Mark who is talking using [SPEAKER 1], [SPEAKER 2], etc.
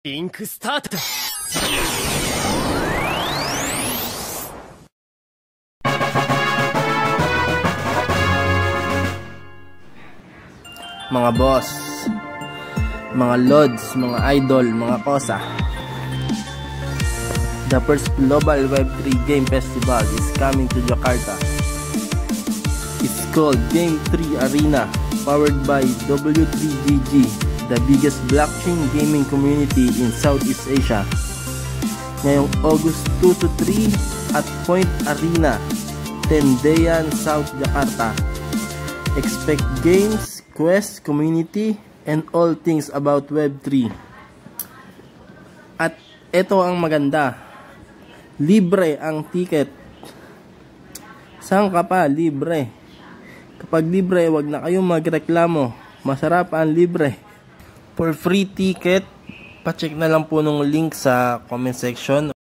[SPEAKER 1] リンクスタートだ。
[SPEAKER 2] Mga boss, mga lods, mga idol, mga kosa, the first global Web3 game festival is coming to Jakarta. It's called Game 3 Arena, powered by W3GG, the biggest blockchain gaming community in Southeast Asia. Ngayong August 2 to 3 at Point Arena, Tendayan, South Jakarta. Expect games, quests, community, and all things about Web3. At ito ang maganda, libre ang ticket. Saan ka pa? Libre. Kapag libre, wag na kayong magreklamo. Masarap ang libre. For free ticket, pacheck na lang po nung link sa comment section.